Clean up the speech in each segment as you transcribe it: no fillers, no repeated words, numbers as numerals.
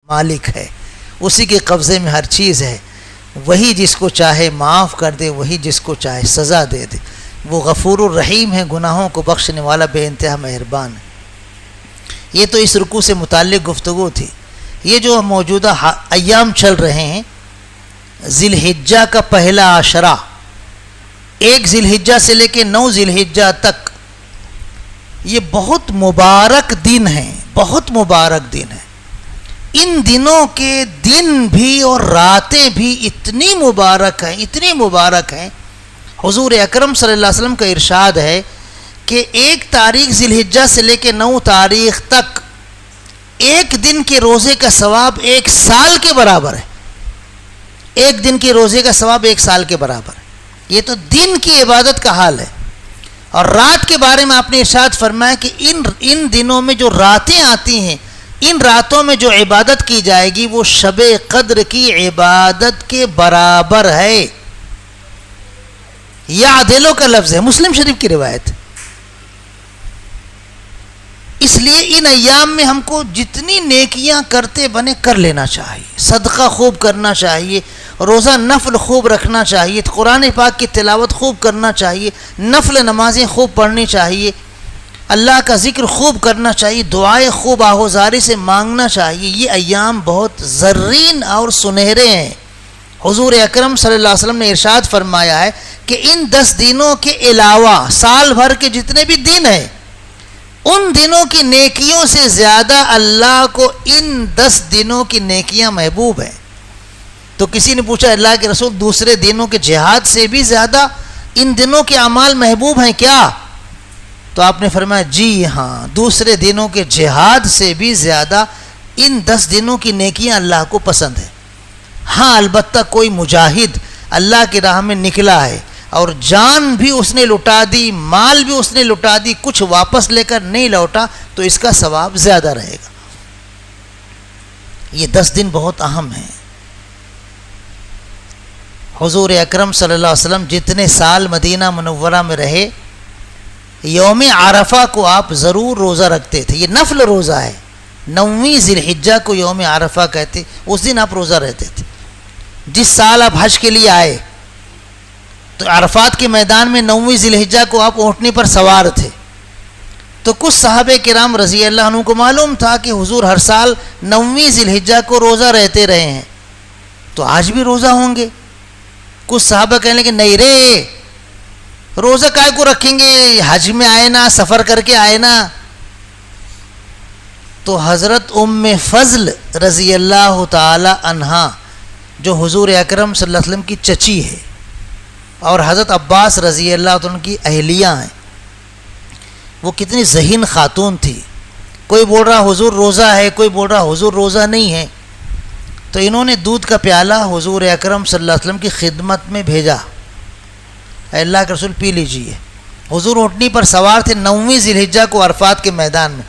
مالک ہے، اسی کے قبضے میں ہر چیز ہے، وہی جس کو چاہے معاف کر دے، وہی جس کو چاہے سزا دے دے، وہ غفور الرحیم ہے، گناہوں کو بخشنے والا بے انتہا مہربان ہے۔ یہ تو اس رکوع سے متعلق گفتگو تھی۔ یہ جو موجودہ ایام چل رہے ہیں، ذی الحجہ کا پہلا عشرہ، 1 ذی الحجہ سے لے کے 9 ذی الحجہ تک، یہ بہت مبارک دن ہیں، بہت مبارک دن ہیں۔ ان دنوں کے دن بھی اور راتیں بھی اتنی مبارک ہیں، اتنی مبارک ہیں۔ حضور اکرم صلی اللہ علیہ وسلم کا ارشاد ہے کہ 1 تاریخ ذی الحجہ سے لے کے 9 تاریخ تک ایک دن کے روزے کا ثواب 1 سال کے برابر ہے۔ ایک دن کے روزے کا ثواب 1 سال کے برابر ہے۔ یہ تو دن کی عبادت کا حال ہے۔ اور رات کے بارے میں آپ نے ارشاد فرمایا کہ ان دنوں میں جو راتیں آتی ہیں، ان راتوں میں جو عبادت کی جائے گی وہ شب قدر کی عبادت کے برابر ہے۔ یعدلو کا لفظ ہے، مسلم شریف کی روایت۔ اس لیے ان ایام میں ہم کو جتنی نیکیاں کرتے بنے کر لینا چاہیے، صدقہ خوب کرنا چاہیے، روزہ نفل خوب رکھنا چاہیے، قرآن پاک کی تلاوت خوب کرنا چاہیے، نفل نمازیں خوب پڑھنی چاہیے، اللہ کا ذکر خوب کرنا چاہیے، دعائیں خوب آہوزاری سے مانگنا چاہیے۔ یہ ایام بہت زرین اور سنہرے ہیں۔ حضور اکرم صلی اللہ علیہ وسلم نے ارشاد فرمایا ہے کہ ان 10 دنوں کے علاوہ سال بھر کے جتنے بھی دن ہیں، ان دنوں کی نیکیوں سے زیادہ اللہ کو ان 10 دنوں کی نیکیاں محبوب ہیں۔ تو کسی نے پوچھا اللہ کے رسول دوسرے دنوں کے جہاد سے بھی زیادہ ان دنوں کے اعمال محبوب ہیں کیا؟ تو آپ نے فرمایا جی ہاں، دوسرے دنوں کے جہاد سے بھی زیادہ ان 10 دنوں کی نیکیاں اللہ کو پسند ہیں۔ ہاں البتہ کوئی مجاہد اللہ کی راہ میں نکلا ہے اور جان بھی اس نے لٹا دی، مال بھی اس نے لٹا دی، کچھ واپس لے کر نہیں لوٹا تو اس کا ثواب زیادہ رہے گا۔ یہ 10 دن بہت اہم ہیں۔ حضور اکرم صلی اللہ علیہ وسلم جتنے سال مدینہ منورہ میں رہے، یوم عرفہ کو آپ ضرور روزہ رکھتے تھے۔ یہ نفل روزہ ہے، 9ویں ذی الحجہ کو یوم عرفہ کہتے، اس دن آپ روزہ رہتے تھے۔ جس سال آپ حج کے لیے آئے تو عرفات کے میدان میں 9ویں ذی الحجہ کو آپ اونٹنی پر سوار تھے، تو کچھ صحابہ کرام رضی اللہ عنہ کو معلوم تھا کہ حضور ہر سال 9ویں ذی الحجہ کو روزہ رہتے رہے ہیں، تو آج بھی روزہ ہوں گے۔ کچھ صحابہ کہنے لگے نہیں رے، روزہ کائے کو رکھیں گے، حج میں آئے نا، سفر کر کے آئے نا۔ تو حضرت ام فضل رضی اللہ تعالی عنہا جو حضور اکرم صلی اللہ علیہ وسلم کی چچی ہے اور حضرت عباس رضی اللہ عنہ کی اہلیہ ہیں، وہ کتنی ذہین خاتون تھی۔ کوئی بول رہا حضور روزہ ہے، کوئی بول رہا حضور روزہ نہیں ہے، تو انہوں نے دودھ کا پیالہ حضور اکرم صلی اللہ علیہ وسلم کی خدمت میں بھیجا، اے اللہ کے رسول پی لیجئے۔ حضور اونٹنی پر سوار تھے 9ویں ذی الحجہ کو عرفات کے میدان میں،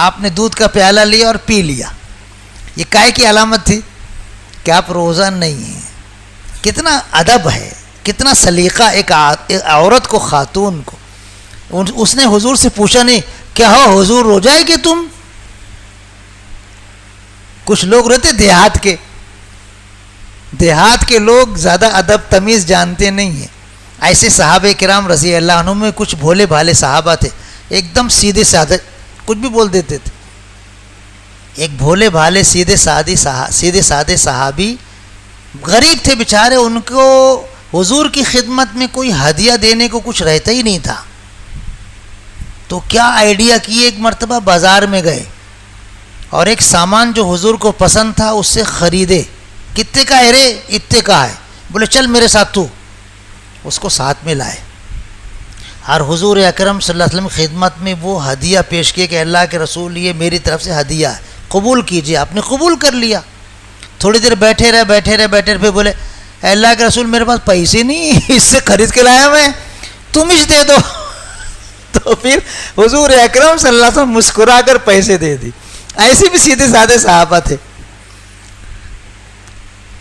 آپ نے دودھ کا پیالہ لیا اور پی لیا۔ یہ کائے کی علامت تھی کہ آپ روزہ نہیں ہیں۔ کتنا ادب ہے، کتنا سلیقہ ایک عورت کو، خاتون کو۔ اس نے حضور سے پوچھا نہیں کیا ہو حضور روزہ ہے کہ تم؟ کچھ لوگ رہتے دیہات کے لوگ زیادہ ادب تمیز جانتے نہیں ہیں۔ ایسے صحابہ کرام رضی اللہ عنہ میں کچھ بھولے بھالے صحابہ تھے، ایک دم سیدھے سادے کچھ بھی بول دیتے تھے۔ ایک بھولے بھالے سیدھے سادے صحابی غریب تھے بیچارے، ان کو حضور کی خدمت میں کوئی ہدیہ دینے کو کچھ رہتا ہی نہیں تھا، تو کیا آئیڈیا کیے، ایک مرتبہ بازار میں گئے اور ایک سامان جو حضور کو پسند تھا اس سے خریدے۔ کتنے کا ہے رے؟ اتنے کا ہے۔ بولے چل میرے ساتھ تو، اس کو ساتھ میں لائے اور حضور اکرم صلی اللہ علیہ وسلم خدمت میں وہ ہدیہ پیش کیے کہ اللہ کے رسول یہ میری طرف سے ہدیہ ہے، قبول کیجئے۔ آپ نے قبول کر لیا۔ تھوڑی دیر بیٹھے رہے پھر بولے اے اللہ کے رسول میرے پاس پیسے نہیں، اس سے خرید کے لایا میں، تم ہی دے دو۔ تو پھر حضور اکرم صلی اللہ علیہ وسلم مسکرا کر پیسے دے دی۔ ایسے بھی سیدھے سادے صحابہ تھے۔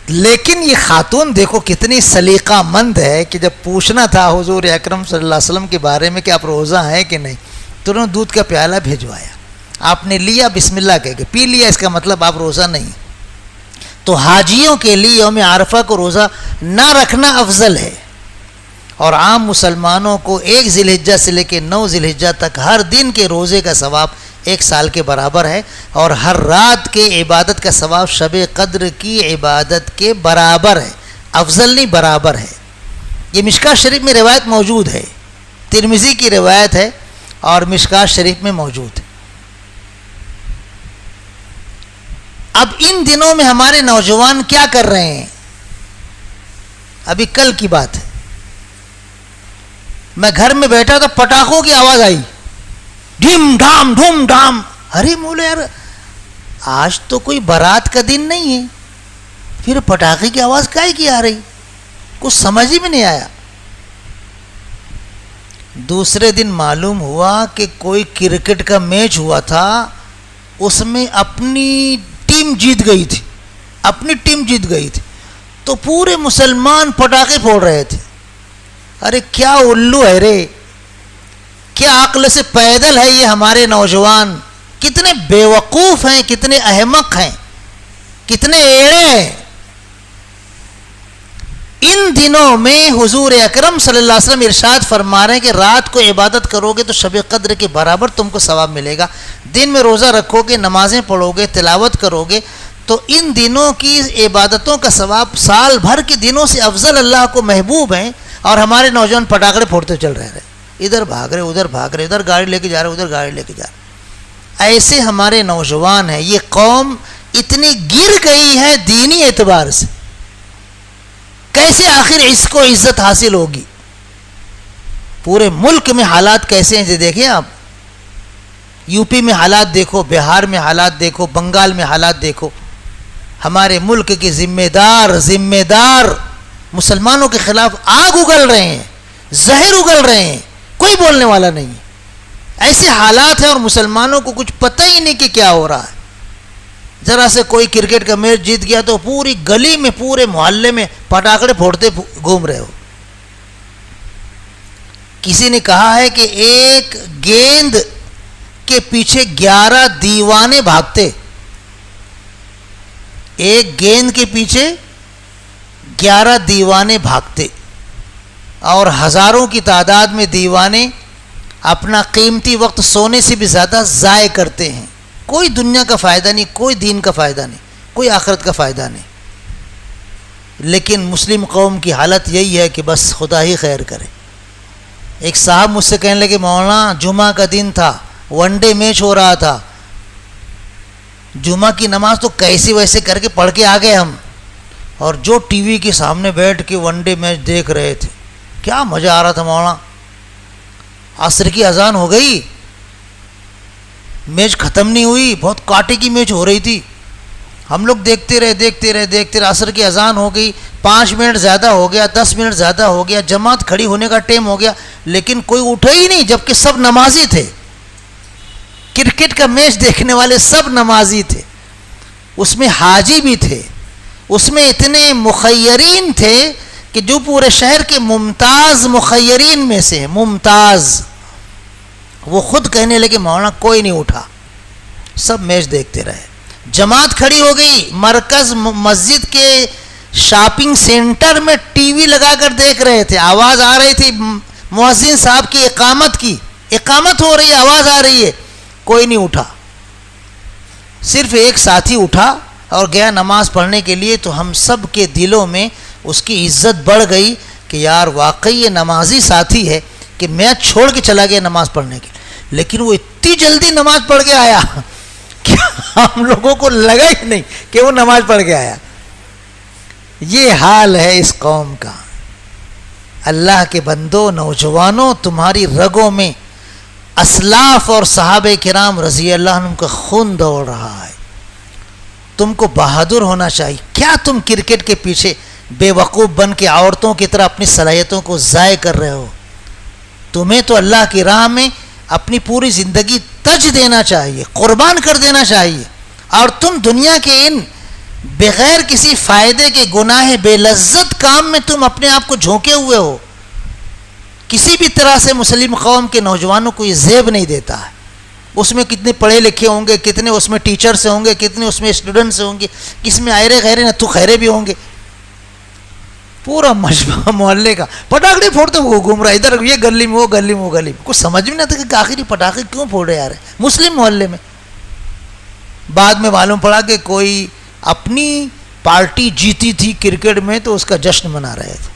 لیکن یہ خاتون دیکھو کتنی سلیقہ مند ہے کہ جب پوچھنا تھا حضور اکرم صلی اللہ علیہ وسلم کے بارے میں کہ آپ روزہ ہیں کہ نہیں، تو انہوں نے دودھ کا پیالہ بھیجوایا، آپ نے لیا، بسم اللہ کہہ کے پی لیا، اس کا مطلب آپ روزہ نہیں۔ تو حاجیوں کے لیے یوم عرفہ کو روزہ نہ رکھنا افضل ہے، اور عام مسلمانوں کو 1 ذی الحجہ سے لے کے 9 ذی الحجہ تک ہر دن کے روزے کا ثواب 1 سال کے برابر ہے، اور ہر رات کے عبادت کا ثواب شب قدر کی عبادت کے برابر ہے، افضل نہیں برابر ہے۔ یہ مشکاۃ شریف میں روایت موجود ہے، ترمذی کی روایت ہے اور مشکاۃ شریف میں موجود ہے۔ اب ان دنوں میں ہمارے نوجوان کیا کر رہے ہیں؟ ابھی کل کی بات ہے، میں گھر میں بیٹھا تھا، پٹاخوں کی آواز آئی، ڈھم ڈھام ڈھم ڈھام۔ ارے بولے یار آج تو کوئی بارات کا دن نہیں ہے، پھر پٹاخے کی آواز کائے کی آ رہی؟ کچھ سمجھ ہی میں نہیں آیا۔ دوسرے دن معلوم ہوا کہ کوئی کرکٹ کا میچ ہوا تھا، اس میں اپنی ٹیم جیت گئی تھی، تو پورے مسلمان پٹاخے پھوڑ رہے تھے۔ ارے کیا الو ہے رے، کیا عقل سے پیدل ہے یہ ہمارے نوجوان، کتنے بیوقوف ہیں، کتنے احمق ہیں، کتنے ایڑے ہیں۔ ان دنوں میں حضور اکرم صلی اللہ علیہ وسلم ارشاد فرما رہے ہیں کہ رات کو عبادت کرو گے تو شب قدر کے برابر تم کو ثواب ملے گا، دن میں روزہ رکھو گے، نمازیں پڑھو گے، تلاوت کرو گے، تو ان دنوں کی عبادتوں کا ثواب سال بھر کے دنوں سے افضل اللہ کو محبوب ہیں، اور ہمارے نوجوان پٹاخے پھوڑتے چل رہے ہیں، ادھر بھاگ رہے ادھر گاڑی لے کے جا رہے ادھر گاڑی لے کے جا رہے۔ ایسے ہمارے نوجوان ہیں، یہ قوم اتنی گر گئی ہے دینی اعتبار سے، کیسے آخر اس کو عزت حاصل ہوگی؟ پورے ملک میں حالات کیسے ہیں دیکھیں آپ، یو پی میں حالات دیکھو، بہار میں حالات دیکھو، بنگال میں حالات دیکھو۔ ہمارے ملک کے ذمہ دار مسلمانوں کے خلاف آگ اگل رہے ہیں، زہر اگل رہے ہیں، کوئی بولنے والا نہیں ہے۔ ایسے حالات ہیں اور مسلمانوں کو کچھ پتہ ہی نہیں کہ کیا ہو رہا ہے۔ ذرا سے کوئی کرکٹ کا میچ جیت گیا تو پوری گلی میں، پورے محلے میں پٹاخے پھوڑتے گھوم رہے ہو۔ کسی نے کہا ہے کہ ایک گیند کے پیچھے 11 دیوانے بھاگتے، ایک گیند کے پیچھے 11 دیوانے بھاگتے، اور ہزاروں کی تعداد میں دیوانے اپنا قیمتی وقت سونے سے بھی زیادہ ضائع کرتے ہیں۔ کوئی دنیا کا فائدہ نہیں، کوئی دین کا فائدہ نہیں، کوئی آخرت کا فائدہ نہیں۔ لیکن مسلم قوم کی حالت یہی ہے کہ بس خدا ہی خیر کرے۔ ایک صاحب مجھ سے کہنے لگے مولانا جمعہ کا دن تھا، ون ڈے میچ ہو رہا تھا، جمعہ کی نماز تو کیسے ویسے کر کے پڑھ کے آ گئے ہم، اور جو ٹی وی کے سامنے بیٹھ کے ون ڈے میچ دیکھ رہے تھے، کیا مزہ آ رہا تھا مولانا۔ عصر کی اذان ہو گئی، میچ ختم نہیں ہوئی، بہت کاٹے کی میچ ہو رہی تھی، ہم لوگ دیکھتے رہے، عصر کی اذان ہو گئی، 5 منٹ زیادہ ہو گیا، 10 منٹ زیادہ ہو گیا، جماعت کھڑی ہونے کا ٹائم ہو گیا، لیکن کوئی اٹھا ہی نہیں، جبکہ سب نمازی تھے۔ کرکٹ کا میچ دیکھنے والے سب نمازی تھے، اس میں حاجی بھی تھے، اس میں اتنے مخیرین تھے کہ جو پورے شہر کے ممتاز مخیرین میں سے ممتاز، وہ خود کہنے لگے مولانا کوئی نہیں اٹھا، سب میچ دیکھتے رہے۔ جماعت کھڑی ہو گئی، مرکز مسجد کے شاپنگ سینٹر میں ٹی وی لگا کر دیکھ رہے تھے، آواز آ رہی تھی مؤذن صاحب کی اقامت ہو رہی ہے، آواز آ رہی ہے، کوئی نہیں اٹھا، صرف ایک ساتھی اٹھا اور گیا نماز پڑھنے کے لیے۔ تو ہم سب کے دلوں میں اس کی عزت بڑھ گئی کہ یار واقعی یہ نمازی ساتھی ہے کہ میں چھوڑ کے چلا گیا نماز پڑھنے کے، لیکن وہ اتنی جلدی نماز پڑھ کے آیا کہ ہم لوگوں کو لگا ہی نہیں کہ وہ نماز پڑھ کے آیا۔ یہ حال ہے اس قوم کا۔ اللہ کے بندو، نوجوانوں، تمہاری رگوں میں اسلاف اور صحابہ کرام رضی اللہ عنہم کا خون دوڑ رہا ہے، تم کو بہادر ہونا چاہیے۔ کیا تم کرکٹ کے پیچھے بے وقوف بن کے عورتوں کی طرح اپنی صلاحیتوں کو ضائع کر رہے ہو؟ تمہیں تو اللہ کی راہ میں اپنی پوری زندگی تج دینا چاہیے، قربان کر دینا چاہیے، اور تم دنیا کے ان بغیر کسی فائدے کے گناہ بے لذت کام میں تم اپنے آپ کو جھونکے ہوئے ہو۔ کسی بھی طرح سے مسلم قوم کے نوجوانوں کو یہ زیب نہیں دیتا ہے۔ اس میں کتنے پڑھے لکھے ہوں گے، کتنے اس میں ٹیچرس ہوں گے، کتنے اس میں اسٹوڈنٹس ہوں گے، کس میں آئرے غیرے نتو خیرے بھی ہوں گے. پورا مجمع محلے کا پٹاخے پھوڑتے وہ گھوم رہا ہے، ادھر یہ گلی میں وہ گلی میں وہ گلی میں. کچھ سمجھ میں نہ تھا کہ آخری پٹاخے کیوں پھوڑ رہے آ رہے مسلم محلے میں. بعد میں معلوم پڑا کہ کوئی اپنی پارٹی جیتی تھی کرکٹ میں تو اس کا جشن منا رہے تھے.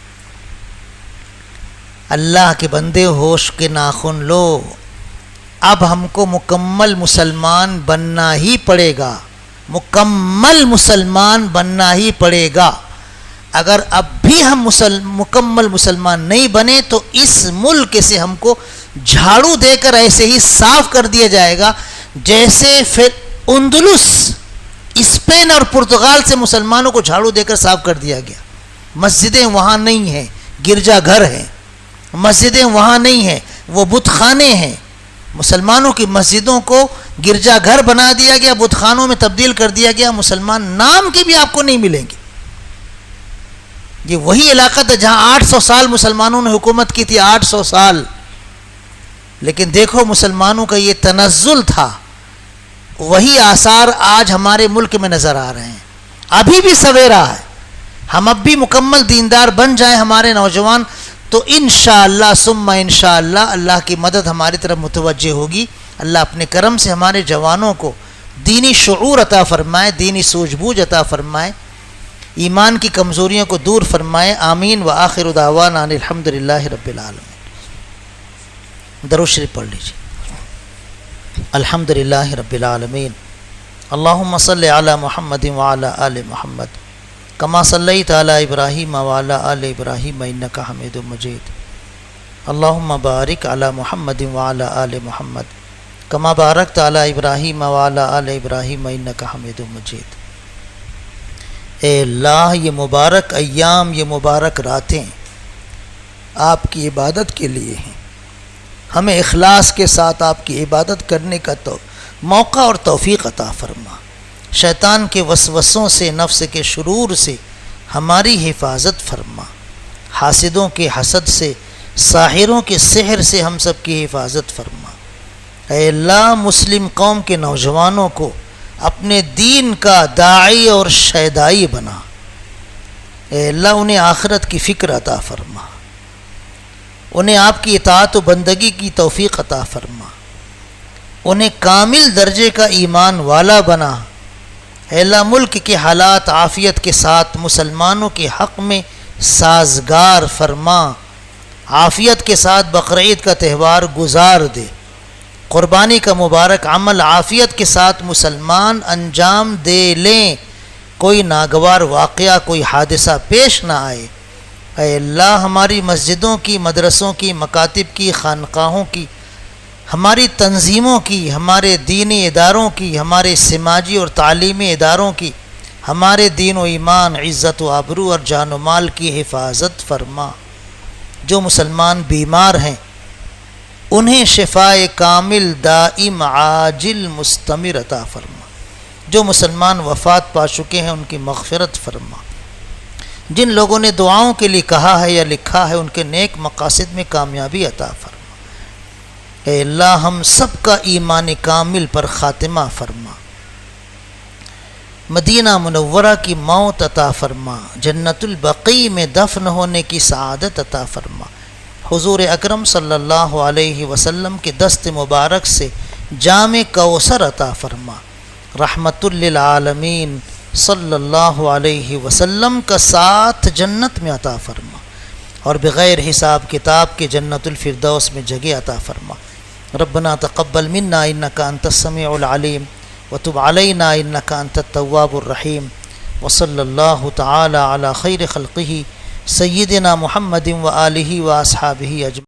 اللہ کے بندے ہوش کے ناخن لو، اب ہم کو مکمل مسلمان بننا ہی پڑے گا، مکمل مسلمان بننا ہی پڑے گا. اگر اب بھی ہم مکمل مسلمان نہیں بنے تو اس ملک سے ہم کو جھاڑو دے کر ایسے ہی صاف کر دیا جائے گا جیسے پھر اندلس، اسپین اور پرتگال سے مسلمانوں کو جھاڑو دے کر صاف کر دیا گیا. مسجدیں وہاں نہیں ہیں، گرجا گھر ہیں. مسجدیں وہاں نہیں ہیں، وہ بت خانے ہیں. مسلمانوں کی مسجدوں کو گرجا گھر بنا دیا گیا، بت خانوں میں تبدیل کر دیا گیا. مسلمان نام کے بھی آپ کو نہیں ملیں گے. یہ وہی علاقہ تھا جہاں 800 سال مسلمانوں نے حکومت کی تھی، 800 سال. لیکن دیکھو مسلمانوں کا یہ تنزل تھا، وہی آثار آج ہمارے ملک میں نظر آ رہے ہیں. ابھی بھی سویرا ہے، ہم اب بھی مکمل دیندار بن جائیں ہمارے نوجوان تو انشاءاللہ ثم انشاءاللہ اللہ کی مدد ہماری طرف متوجہ ہوگی. اللہ اپنے کرم سے ہمارے جوانوں کو دینی شعور عطا فرمائے، دینی سوجھ بوجھ عطا فرمائے، ایمان کی کمزوریوں کو دور فرمائے. آمین. وآخر دعوانا ان الحمدللہ رب العالمین. درود شریف پڑھ لیجیے. الحمدللہ رب العالمین. اللہم صلی علی محمد وعلی آل محمد کما صلیت علی ابراہیم وعلی آل ابراہیم انک حمید مجید. اللہم بارک علی محمد وعلی آل محمد کما بارکت علی ابراہیم وعلی آل ابراہیم انک حمید مجید. اے اللہ یہ مبارک ایام، یہ مبارک راتیں آپ کی عبادت کے لیے ہیں. ہمیں اخلاص کے ساتھ آپ کی عبادت کرنے کا تو موقع اور توفیق عطا فرما. شیطان کے وسوسوں سے، نفس کے شرور سے ہماری حفاظت فرما. حاسدوں کے حسد سے، ساحروں کے سحر سے ہم سب کی حفاظت فرما. اے اللہ مسلم قوم کے نوجوانوں کو اپنے دین کا داعی اور شیدائی بنا. اے اللہ انہیں آخرت کی فکر عطا فرما، انہیں آپ کی اطاعت و بندگی کی توفیق عطا فرما، انہیں کامل درجے کا ایمان والا بنا. اے اللہ ملک کے حالات عافیت کے ساتھ مسلمانوں کے حق میں سازگار فرما. عافیت کے ساتھ بقرعید کا تہوار گزار دے. قربانی کا مبارک عمل عافیت کے ساتھ مسلمان انجام دے لیں. کوئی ناگوار واقعہ، کوئی حادثہ پیش نہ آئے. اے اللہ ہماری مسجدوں کی، مدرسوں کی، مکاتب کی، خانقاہوں کی، ہماری تنظیموں کی، ہمارے دینی اداروں کی، ہمارے سماجی اور تعلیمی اداروں کی، ہمارے دین و ایمان، عزت و آبرو اور جان و مال کی حفاظت فرما. جو مسلمان بیمار ہیں انہیں شفائے کامل دائم عاجل مستمر عطا فرما. جو مسلمان وفات پا چکے ہیں ان کی مغفرت فرما. جن لوگوں نے دعاؤں کے لیے کہا ہے یا لکھا ہے ان کے نیک مقاصد میں کامیابی عطا فرما. اے اللہ ہم سب کا ایمان کامل پر خاتمہ فرما. مدینہ منورہ کی موت عطا فرما. جنت البقیع میں دفن ہونے کی سعادت عطا فرما. حضور اکرم صلی اللہ علیہ وسلم کے دست مبارک سے جام کوثر عطا فرما. رحمت للعالمین صلی اللہ علیہ وسلم کا ساتھ جنت میں عطا فرما اور بغیر حساب کتاب کے جنت الفردوس میں جگہ عطا فرما. ربنا تقبل منا انک انت السمیع العلیم وتب علینا انک انت التواب الرحیم. وصلی اللہ تعالی علی خیر خلقہ سیدنا محمد و آلہ و اصحابہ اجمعین.